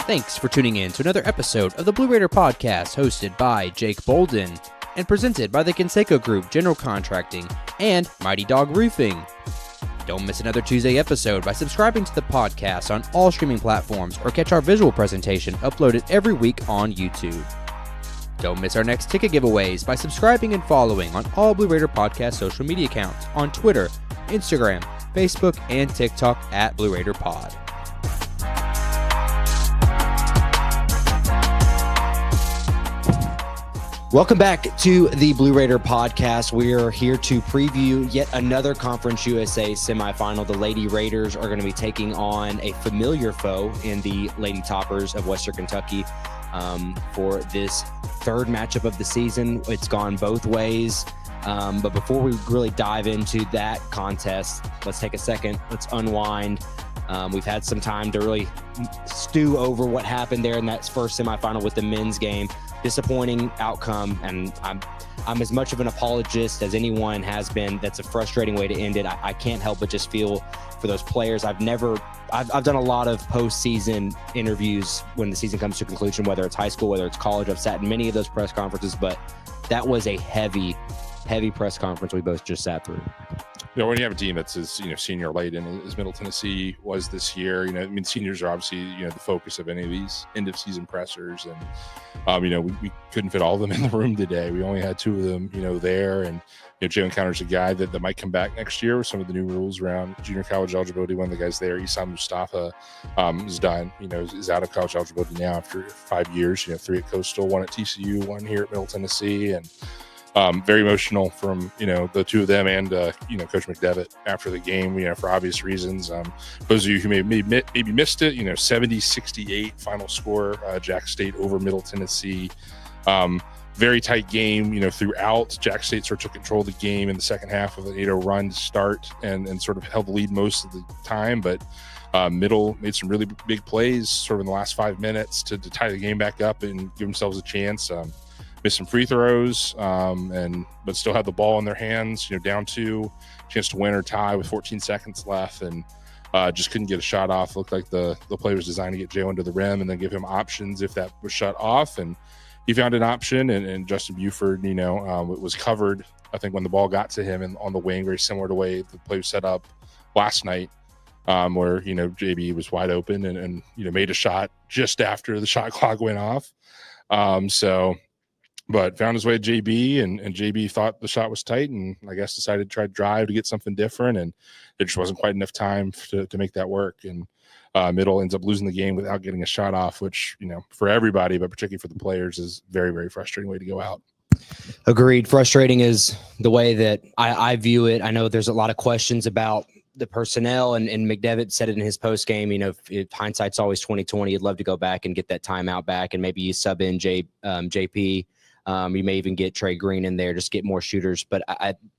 Thanks for tuning in to another episode of the Blue Raider Podcast, hosted by Jake Bolden and presented by the Conseco Group General Contracting and Mighty Dog Roofing. Don't miss another Tuesday episode by subscribing to the podcast on all streaming platforms or catch our visual presentation uploaded every week on YouTube. Don't miss our next ticket giveaways by subscribing and following on all Blue Raider Podcast social media accounts on Twitter, Instagram, Facebook, and TikTok at Blue Raider Pod. Welcome back to the Blue Raider Podcast. We are here to preview yet another Conference USA semifinal. The Lady Raiders are going to be taking on a familiar foe in the Lady Toppers of Western Kentucky for this third matchup of the season. It's gone both ways. But before we really dive into that contest, let's take a second. Let's unwind. We've had some time to really stew over what happened there in that first semifinal with the men's game. Disappointing outcome, and I'm as much of an apologist as anyone has been. That's a frustrating way to end it. I can't help but just feel for those players. I've done a lot of postseason interviews when the season comes to conclusion, whether it's high school, whether it's college. I've sat in many of those press conferences, but that was a heavy press conference we both just sat through. You know, when you have a team that's as senior laden as Middle Tennessee was this year, seniors are obviously the focus of any of these end of season pressers, and we couldn't fit all of them in the room today. We only had two of them there, and Jalen Counter's a guy that might come back next year with some of the new rules around junior college eligibility. One of the guys there, Isam Mustafa, is done. Is out of college eligibility now after 5 years. 3 at Coastal, 1 at TCU, 1 here at Middle Tennessee, and very emotional from the two of them and Coach McDevitt after the game, for obvious reasons. Those of you who maybe missed it, 70-68 final score, Jack State over Middle Tennessee. Very tight game, throughout. Jack State sort of took control of the game in the second half of an 8-0 run to start and sort of held the lead most of the time, but Middle made some really big plays sort of in the last 5 minutes to tie the game back up and give themselves a chance. Missed some free throws, but still had the ball in their hands, down 2, chance to win or tie with 14 seconds left, and just couldn't get a shot off. Looked like the play was designed to get Jalen to the rim and then give him options if that was shut off, and he found an option, and Justin Buford, was covered, I think, when the ball got to him and on the wing, very similar to the way the play was set up last night, where, JB was wide open and made a shot just after the shot clock went off. But found his way to JB, and JB thought the shot was tight and I guess decided to try to drive to get something different, and there just wasn't quite enough time to make that work. And Middle ends up losing the game without getting a shot off, which, for everybody, but particularly for the players, is very, very frustrating way to go out. Agreed. Frustrating is the way that I view it. I know there's a lot of questions about the personnel, and McDevitt said it in his post game. If hindsight's always 20/20, he'd love to go back and get that timeout back, and maybe you sub in JP. You may even get Trey Green in there, just get more shooters. But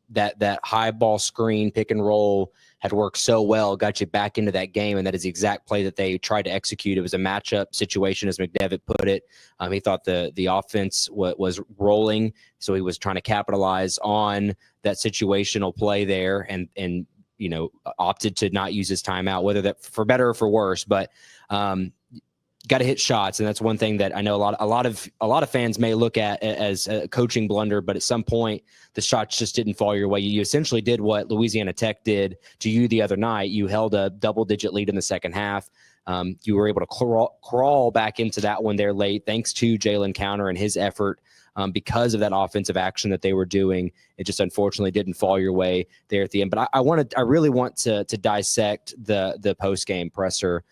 that high ball screen pick and roll had worked so well, got you back into that game, and that is the exact play that they tried to execute. It was a matchup situation, as McDevitt put it. He thought the offense was rolling, so he was trying to capitalize on that situational play there, and opted to not use his timeout, whether that for better or for worse. But got to hit shots, and that's one thing that I know a lot of fans may look at as a coaching blunder, but at some point the shots just didn't fall your way. You essentially did what Louisiana Tech did to you the other night. You held a double-digit lead in the second half. You were able to crawl back into that one there late, thanks to Jalen Counter and his effort. Because of that offensive action that they were doing, it just unfortunately didn't fall your way there at the end. But I really want to dissect the post-game presser.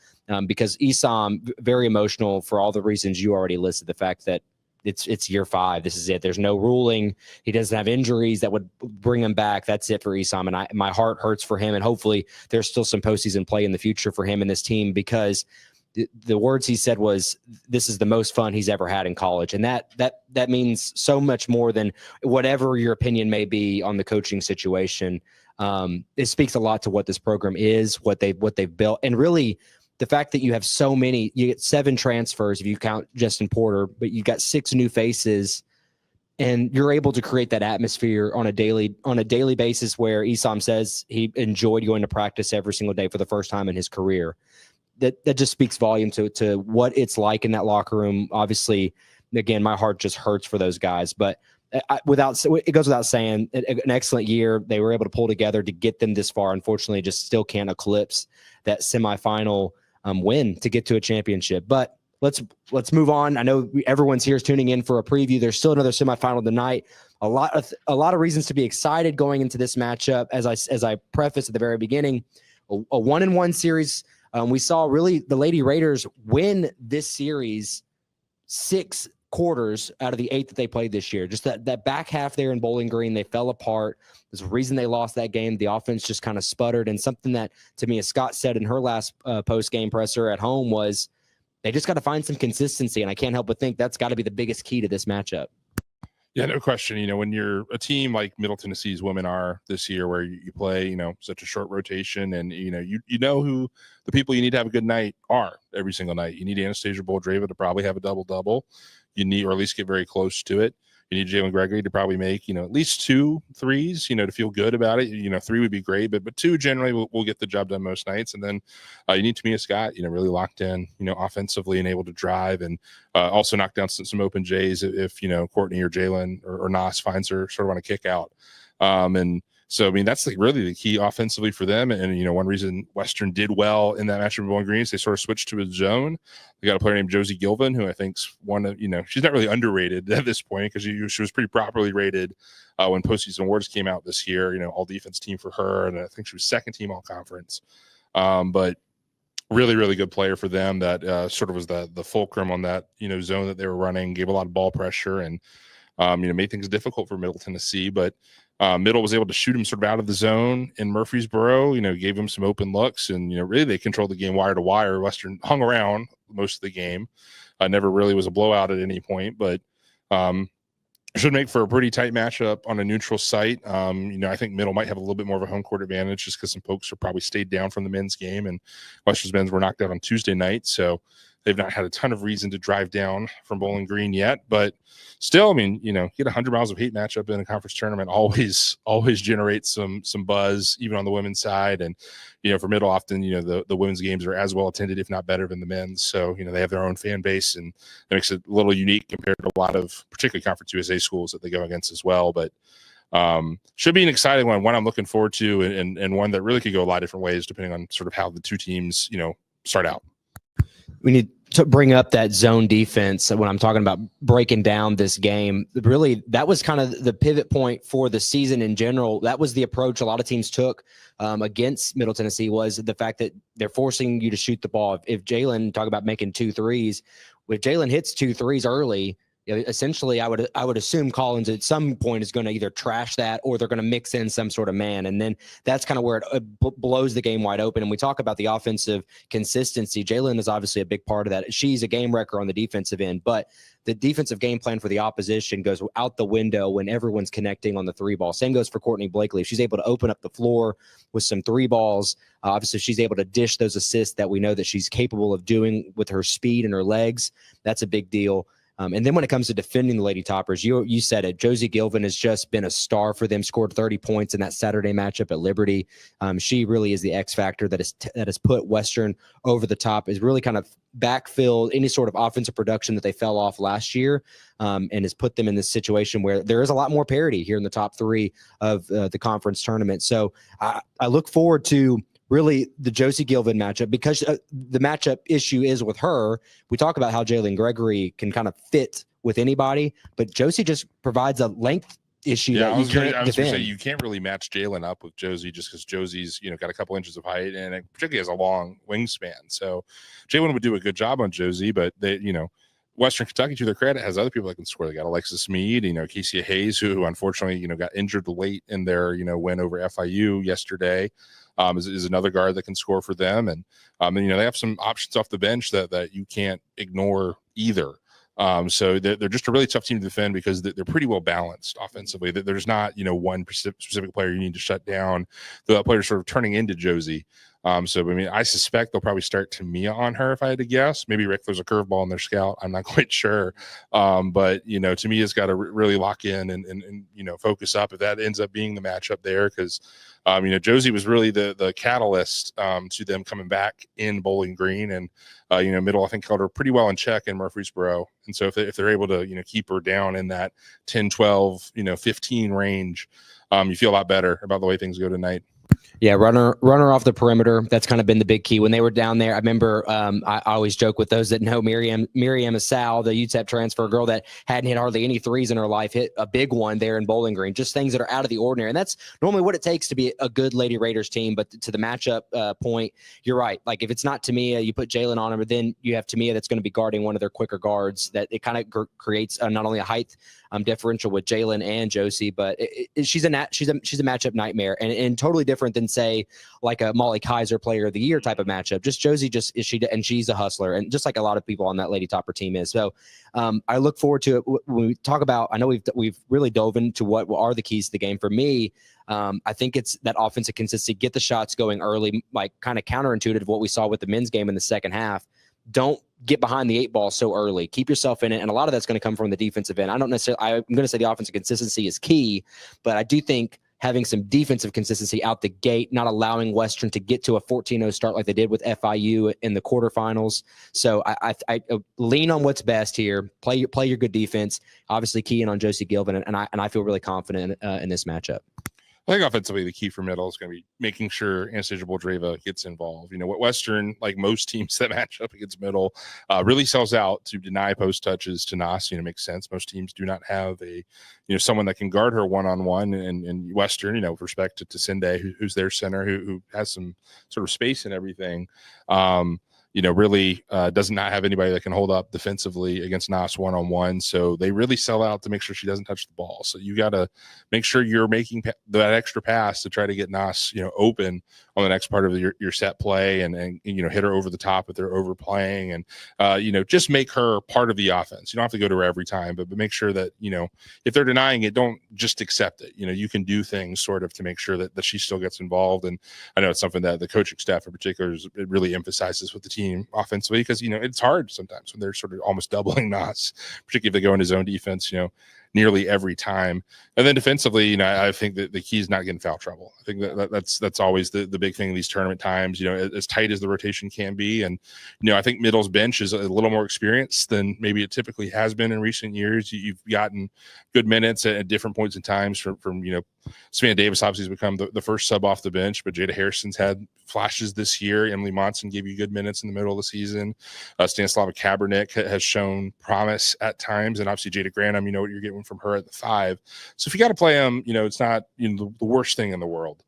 Because Isam, very emotional for all the reasons you already listed. The fact that it's year 5, this is it. There's no ruling. He doesn't have injuries that would bring him back. That's it for Isam, and my heart hurts for him. And hopefully, there's still some postseason play in the future for him and this team, because the words he said was, "This is the most fun he's ever had in college," and that means so much more than whatever your opinion may be on the coaching situation. It speaks a lot to what this program is, what they've built, and really, the fact that you have so many, you get 7 transfers if you count Justin Porter, but you got 6 new faces, and you're able to create that atmosphere on a daily basis where Isam says he enjoyed going to practice every single day for the first time in his career. that just speaks volume to what it's like in that locker room. Obviously, again, my heart just hurts for those guys, but it goes without saying, an excellent year. They were able to pull together to get them this far. Unfortunately, just still can't eclipse that semifinal win to get to a championship. But let's move on. I know everyone's here is tuning in for a preview. There's still another semifinal tonight. A lot of reasons to be excited going into this matchup. As I prefaced at the very beginning, a 1-1 series. We saw really the Lady Raiders win this series 6 quarters out of the 8 that they played this year. Just that back half there in Bowling Green, they fell apart. There's a reason they lost that game. The offense just kind of sputtered. And something that, to me, as Scott said in her last post-game presser at home, was they just got to find some consistency. And I can't help but think that's got to be the biggest key to this matchup. Yeah, no question. When you're a team like Middle Tennessee's women are this year, where you play, such a short rotation, and you know who the people you need to have a good night are every single night. You need Anastasia Boldreva to probably have a double-double. You need, or at least get very close to it. You need Jalen Gregory to probably make, at least 2 threes, to feel good about it. 3 would be great, but 2 generally will get the job done most nights. And then you need Tamia Scott, really locked in, offensively and able to drive, and also knock down some open J's if Courtney or Jalen or Nas finds her sort of on a kick out. And so, that's really the key offensively for them. And, one reason Western did well in that matchup with Bowling Green is they sort of switched to a zone. They got a player named Josie Gilvin, who I think's one of, she's not really underrated at this point, because she was pretty properly rated when postseason awards came out this year, all defense team for her. And I think she was 2nd team all conference. But really, really good player for them that sort of was the fulcrum on that, zone that they were running, gave a lot of ball pressure, and, made things difficult for Middle Tennessee. But Middle was able to shoot him sort of out of the zone in Murfreesboro, gave him some open looks, and, really they controlled the game wire to wire. Western hung around most of the game. Never really was a blowout at any point, but should make for a pretty tight matchup on a neutral site. I think Middle might have a little bit more of a home court advantage just because some folks are probably stayed down from the men's game, and Western's men's were knocked out on Tuesday night. So they've not had a ton of reason to drive down from Bowling Green yet, but still, get 100 miles of heat matchup in a conference tournament always generates some buzz, even on the women's side. And, for Middle, often, the women's games are as well attended, if not better, than the men's. So, they have their own fan base, and that makes it a little unique compared to a lot of particularly Conference USA schools that they go against as well. But should be an exciting one I'm looking forward to, and one that really could go a lot of different ways depending on sort of how the 2 teams, start out. We need to bring up that zone defense when I'm talking about breaking down this game. Really, that was kind of the pivot point for the season in general. That was the approach a lot of teams took against Middle Tennessee, was the fact that they're forcing you to shoot the ball. If Jalen, talk about making 2 threes, if Jalen hits 2 threes early, essentially I would assume Collins at some point is going to either trash that, or they're going to mix in some sort of man. And then that's kind of where it blows the game wide open. And we talk about the offensive consistency. Jalen is obviously a big part of that. She's a game wrecker on the defensive end, but the defensive game plan for the opposition goes out the window when everyone's connecting on the 3 ball. Same goes for Courtney Blakely. If she's able to open up the floor with some 3 balls, obviously she's able to dish those assists that we know that she's capable of doing with her speed and her legs. That's a big deal. And then when it comes to defending the Lady Toppers, you said it. Josie Gilvin has just been a star for them, scored 30 points in that Saturday matchup at Liberty. She really is the X factor that has put Western over the top, is really kind of backfilled any sort of offensive production that they fell off last year, and has put them in this situation where there is a lot more parity here in the top 3 of the conference tournament. So I look forward to really the Josie Gilvin matchup, because the matchup issue is with her. We talk about how Jalen Gregory can kind of fit with anybody, but Josie just provides a length issue that you can't defend. I was going to say, you can't really match Jalen up with Josie, just because Josie's, got a couple inches of height, and it particularly has a long wingspan. So Jalen would do a good job on Josie, but they, Western Kentucky, to their credit, has other people that can score. They got Alexis Mead, Kesia Hayes, who unfortunately, got injured late in their, win over FIU yesterday. Is another guard that can score for them. And they have some options off the bench that you can't ignore either. So they're just a really tough team to defend, because they're pretty well balanced offensively. There's not, one specific player you need to shut down. The player sort of turning into Josie. So, I mean, I suspect they'll probably start Tamia on her if I had to guess. Maybe Rick throws a curveball in their scout. I'm not quite sure. But, Tamia's got to really lock in and focus up if that ends up being the matchup there. Because, Josie was really the catalyst to them coming back in Bowling Green. And, Middle, I think, held her pretty well in check in Murfreesboro. And so if they're able to, keep her down in that 10, 12, 15 range, you feel a lot better about the way things go tonight. Yeah, runner off the perimeter. That's kind of been the big key when they were down there. I remember I always joke with those that know Miriam Asal, the UTEP transfer girl that hadn't hit hardly any threes in her life, hit a big one there in Bowling Green. Just things that are out of the ordinary, and that's normally what it takes to be a good Lady Raiders team. But to the matchup point, you're right. Like if it's not Tamia, you put Jalen on her, but then you have Tamia that's going to be guarding one of their quicker guards. That it kind of creates not only a height differential with Jalen and Josie, but she's a matchup nightmare and totally different than say like a Molly Kaiser Player of the Year type of matchup. Just Josie she's a hustler, and just like a lot of people on that Lady Topper team is. So I look forward to it when we talk about. I know we've really dove into what are the keys to the game for me. I think it's that offensive consistency, get the shots going early, like kind of counterintuitive of what we saw with the men's game in the second half. Don't get behind the 8 ball so early. Keep yourself in it. And a lot of that's going to come from the defensive end. I'm going to say the offensive consistency is key, but I do think having some defensive consistency out the gate, not allowing Western to get to a 14-0 start like they did with FIU in the quarterfinals. So I lean on what's best here. Play your good defense. Obviously key in on Josie Gilvin, and I feel really confident in this matchup. I think offensively, the key for Middle is going to be making sure Anastasia Boldreva gets involved. What Western, like most teams that match up against Middle, really sells out to deny post touches to Nas. Makes sense. Most teams do not have someone that can guard her one-on-one. And Western, with respect to Sinde, who's their center, who has some sort of space and everything, really does not have anybody that can hold up defensively against Nas one-on-one. So they really sell out to make sure she doesn't touch the ball. So you got to make sure you're making that extra pass to try to get Nas, open on the next part of your set play and hit her over the top if they're overplaying and, just make her part of the offense. You don't have to go to her every time, but make sure that, if they're denying it, don't just accept it. You can do things sort of to make sure that she still gets involved. And I know it's something that the coaching staff in particular it really emphasizes with the team offensively, because it's hard sometimes when they're sort of almost doubling Nas, particularly if they go into zone defense nearly every time. And then defensively, I think that the key is not getting foul trouble. I think that's always the big thing in these tournament times, as tight as the rotation can be. And I think Middle's bench is a little more experienced than maybe it typically has been in recent years. You've gotten good minutes at different points in times from Savannah Davis obviously has become the first sub off the bench, but Jada Harrison's had flashes this year. Emily Monson gave you good minutes in the middle of the season. Stanislava Kaepernick has shown promise at times, and obviously Jada Granum, what you're getting from her at the 5. So if you got to play them, it's not the worst thing in the world.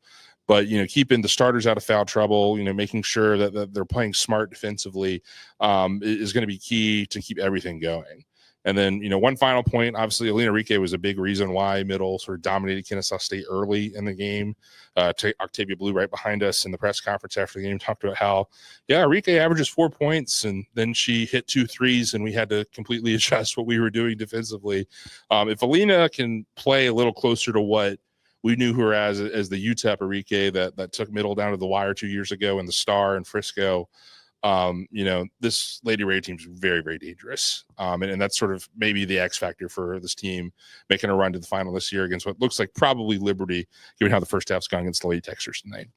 But, keeping the starters out of foul trouble, making sure that they're playing smart defensively is going to be key to keep everything going. And then, one final point, obviously, Alina Rique was a big reason why Middle sort of dominated Kennesaw State early in the game. Octavia Blue right behind us in the press conference after the game talked about how, Rique averages 4 points, and then she hit 2 threes, and we had to completely adjust what we were doing defensively. If Alina can play a little closer to what we knew her as the UTEP Rique that took Middle down to the wire 2 years ago in the Star in Frisco, this Lady Raider team is very, very dangerous. And that's sort of maybe the X factor for this team making a run to the final this year against what looks like probably Liberty, given how the first half's gone against the Lady Texers tonight.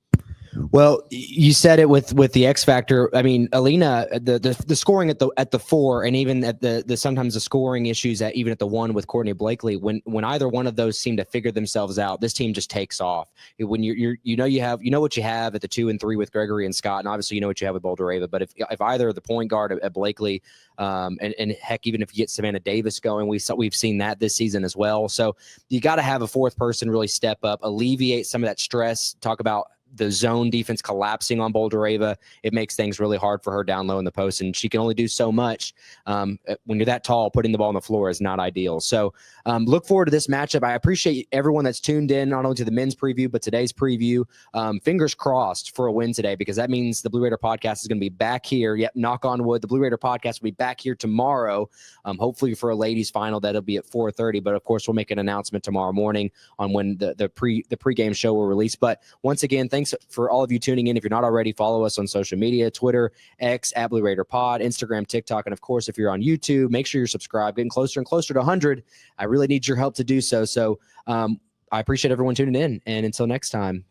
Well, you said it with the X factor. I mean, Alina, the scoring at the 4, and even at the sometimes the scoring issues even at the 1 with Courtney Blakely. When either one of those seem to figure themselves out, this team just takes off. When you know what you have at the 2 and 3 with Gregory and Scott, and obviously you know what you have with Boldreva. But if either the point guard at Blakely, and heck, even if you get Savannah Davis going, we've seen that this season as well. So you got to have a fourth person really step up, alleviate some of that stress. Talk about the zone defense collapsing on Boldreva. It makes things really hard for her down low in the post, and she can only do so much. When you're that tall, putting the ball on the floor is not ideal. So look forward to this matchup. I appreciate everyone that's tuned in, not only to the men's preview, but today's preview. Fingers crossed for a win today, because that means the Blue Raider podcast is going to be back here. Yep, knock on wood. The Blue Raider podcast will be back here tomorrow, hopefully for a ladies final. That'll be at 4:30. But of course, we'll make an announcement tomorrow morning on when the pregame show will release. But once again, thank thanks for all of you tuning in. If you're not already, follow us on social media, Twitter, X, @Blue Raider Pod, Instagram, TikTok, and of course, if you're on YouTube, make sure you're subscribed. Getting closer and closer to 100. I really need your help to do so. So I appreciate everyone tuning in. And until next time.